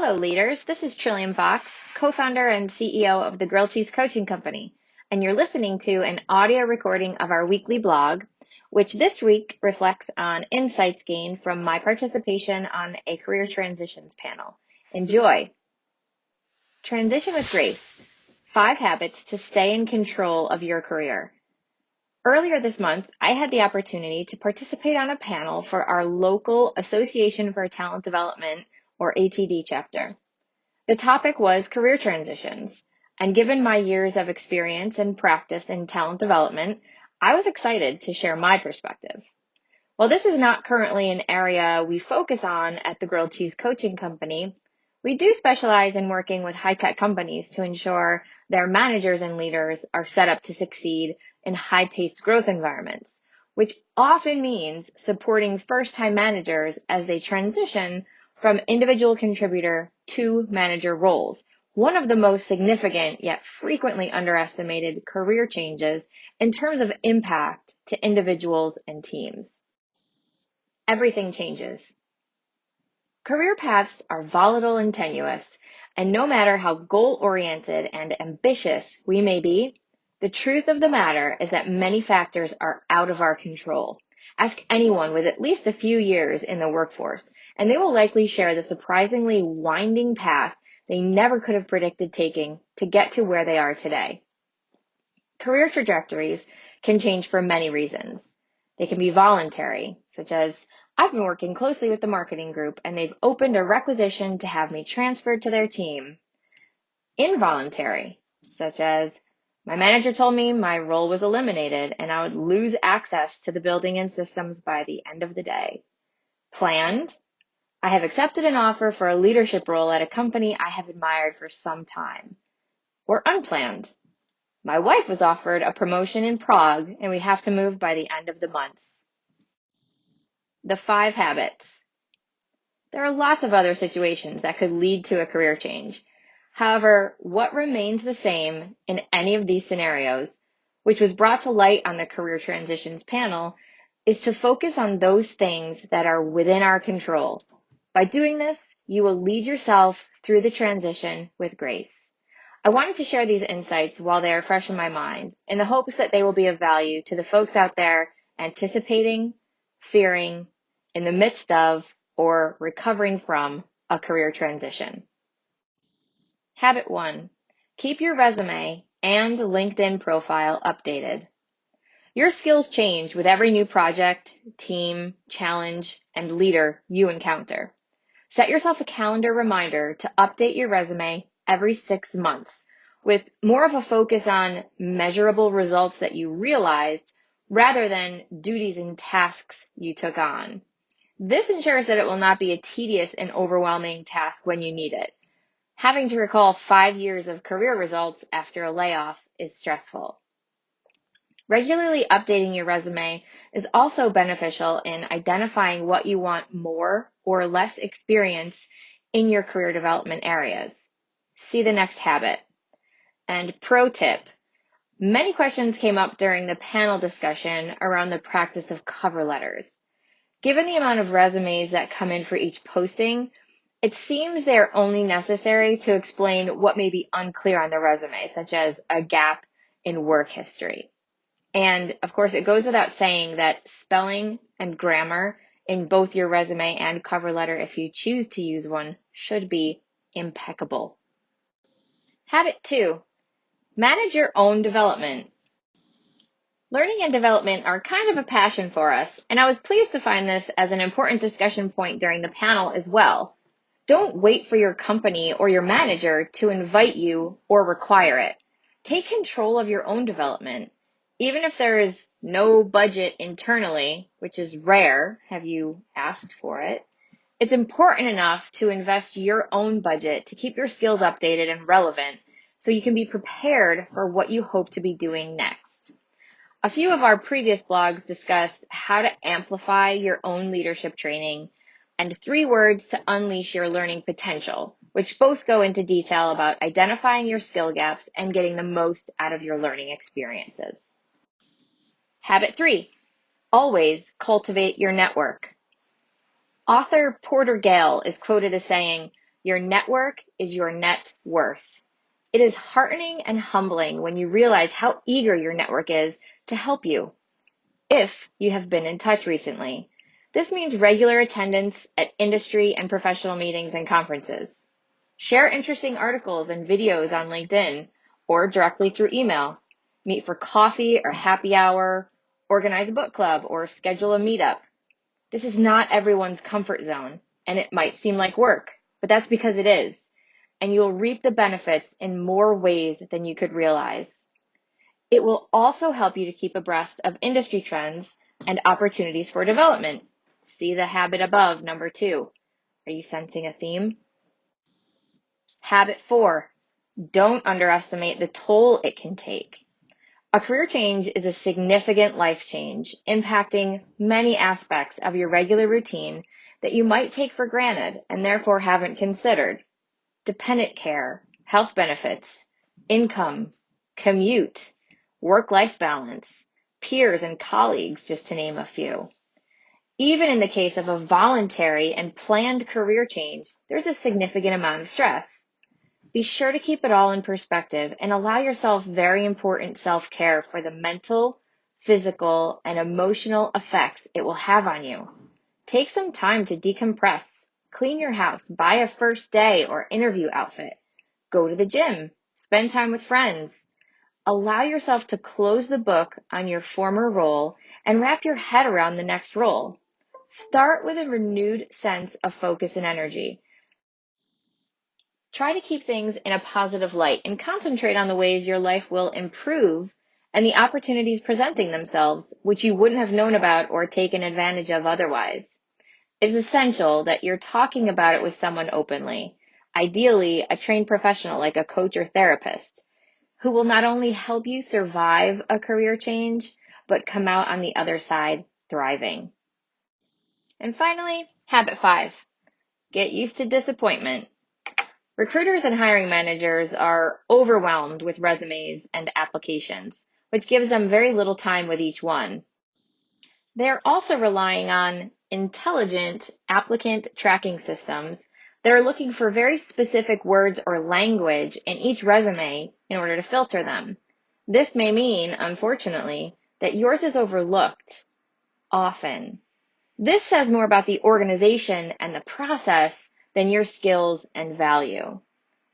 Hello, leaders. This is Trillium Fox, co-founder and CEO of the Grilled Cheese Coaching Company, and you're listening to an audio recording of our weekly blog, which this week reflects on insights gained from my participation on a career transitions panel. Enjoy. Transition with Grace, 5 habits to stay in control of your career. Earlier this month, I had the opportunity to participate on a panel for our local Association for Talent Development, or ATD chapter. The topic was career transitions, and given my years of experience and practice in talent development, I was excited to share my perspective. While this is not currently an area we focus on at the Grilled Cheese Coaching Company, we do specialize in working with high-tech companies to ensure their managers and leaders are set up to succeed in high-paced growth environments, which often means supporting first-time managers as they transition from individual contributor to manager roles, one of the most significant yet frequently underestimated career changes in terms of impact to individuals and teams. Everything changes. Career paths are volatile and tenuous, and no matter how goal-oriented and ambitious we may be, the truth of the matter is that many factors are out of our control. Ask anyone with at least a few years in the workforce, and they will likely share the surprisingly winding path they never could have predicted taking to get to where they are today. Career trajectories can change for many reasons. They can be voluntary, such as, I've been working closely with the marketing group and they've opened a requisition to have me transferred to their team. Involuntary, such as, my manager told me my role was eliminated and I would lose access to the building and systems by the end of the day. Planned, I have accepted an offer for a leadership role at a company I have admired for some time. Or unplanned, my wife was offered a promotion in Prague and we have to move by the end of the month. The 5 habits. There are lots of other situations that could lead to a career change. However, what remains the same in any of these scenarios, which was brought to light on the Career Transitions panel, is to focus on those things that are within our control. By doing this, you will lead yourself through the transition with grace. I wanted to share these insights while they are fresh in my mind, in the hopes that they will be of value to the folks out there anticipating, fearing, in the midst of, or recovering from a career transition. Habit 1, keep your resume and LinkedIn profile updated. Your skills change with every new project, team, challenge, and leader you encounter. Set yourself a calendar reminder to update your resume every 6 months, with more of a focus on measurable results that you realized rather than duties and tasks you took on. This ensures that it will not be a tedious and overwhelming task when you need it. Having to recall 5 years of career results after a layoff is stressful. Regularly updating your resume is also beneficial in identifying what you want more or less experience in your career development areas. See the next habit. And pro tip, many questions came up during the panel discussion around the practice of cover letters. Given the amount of resumes that come in for each posting, it seems they're only necessary to explain what may be unclear on the resume, such as a gap in work history. And of course, it goes without saying that spelling and grammar in both your resume and cover letter, if you choose to use one, should be impeccable. Habit 2, manage your own development. Learning and development are kind of a passion for us, and I was pleased to find this as an important discussion point during the panel as well. Don't wait for your company or your manager to invite you or require it. Take control of your own development. Even if there is no budget internally, which is rare, have you asked for it? It's important enough to invest your own budget to keep your skills updated and relevant so you can be prepared for what you hope to be doing next. A few of our previous blogs discussed how to amplify your own leadership training and 3 words to unleash your learning potential, which both go into detail about identifying your skill gaps and getting the most out of your learning experiences. Habit 3, always cultivate your network. Author Porter Gale is quoted as saying, Your network is your net worth. It is heartening and humbling when you realize how eager your network is to help you, if you have been in touch recently. This means regular attendance at industry and professional meetings and conferences. Share interesting articles and videos on LinkedIn or directly through email. Meet for coffee or happy hour, organize a book club, or schedule a meetup. This is not everyone's comfort zone, and it might seem like work, but that's because it is, and you'll reap the benefits in more ways than you could realize. It will also help you to keep abreast of industry trends and opportunities for development. See the habit above, number 2. Are you sensing a theme? Habit 4, don't underestimate the toll it can take. A career change is a significant life change, impacting many aspects of your regular routine that you might take for granted and therefore haven't considered. Dependent care, health benefits, income, commute, work-life balance, peers and colleagues, just to name a few. Even in the case of a voluntary and planned career change, there's a significant amount of stress. Be sure to keep it all in perspective and allow yourself very important self-care for the mental, physical, and emotional effects it will have on you. Take some time to decompress, clean your house, buy a first day or interview outfit, go to the gym, spend time with friends. Allow yourself to close the book on your former role and wrap your head around the next role. Start with a renewed sense of focus and energy. Try to keep things in a positive light and concentrate on the ways your life will improve and the opportunities presenting themselves, which you wouldn't have known about or taken advantage of otherwise. It's essential that you're talking about it with someone openly, ideally a trained professional like a coach or therapist, who will not only help you survive a career change, but come out on the other side thriving. And finally, habit 5, get used to disappointment. Recruiters and hiring managers are overwhelmed with resumes and applications, which gives them very little time with each one. They're also relying on intelligent applicant tracking systems that are looking for very specific words or language in each resume in order to filter them. This may mean, unfortunately, that yours is overlooked often. This says more about the organization and the process than your skills and value.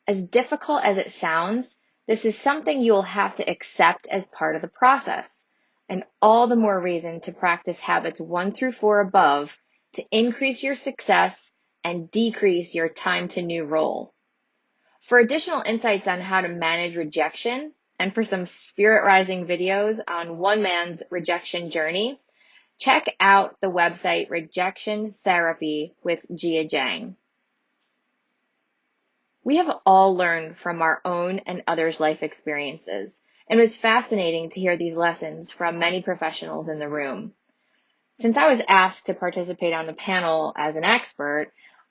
As difficult as it sounds, this is something you will have to accept as part of the process, and all the more reason to practice habits 1 through 4 above to increase your success and decrease your time to new role. For additional insights on how to manage rejection and for some spirit-rising videos on one man's rejection journey, check out the website Rejection Therapy with Jia Jiang. We have all learned from our own and others' life experiences, and it was fascinating to hear these lessons from many professionals in the room. Since I was asked to participate on the panel as an expert,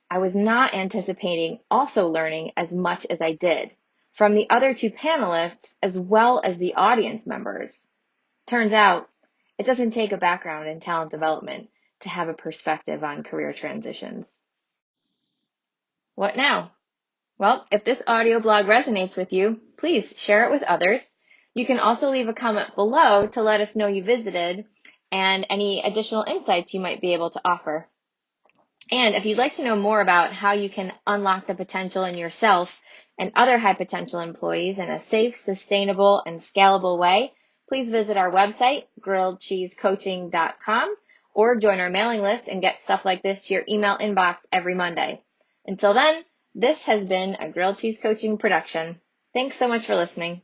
I was not anticipating also learning as much as I did from the other 2 panelists as well as the audience members. Turns out, it doesn't take a background in talent development to have a perspective on career transitions. What now? Well, if this audio blog resonates with you, please share it with others. You can also leave a comment below to let us know you visited and any additional insights you might be able to offer. And if you'd like to know more about how you can unlock the potential in yourself and other high potential employees in a safe, sustainable, and scalable way, please visit our website, grilledcheesecoaching.com, or join our mailing list and get stuff like this to your email inbox every Monday. Until then, this has been a Grilled Cheese Coaching production. Thanks so much for listening.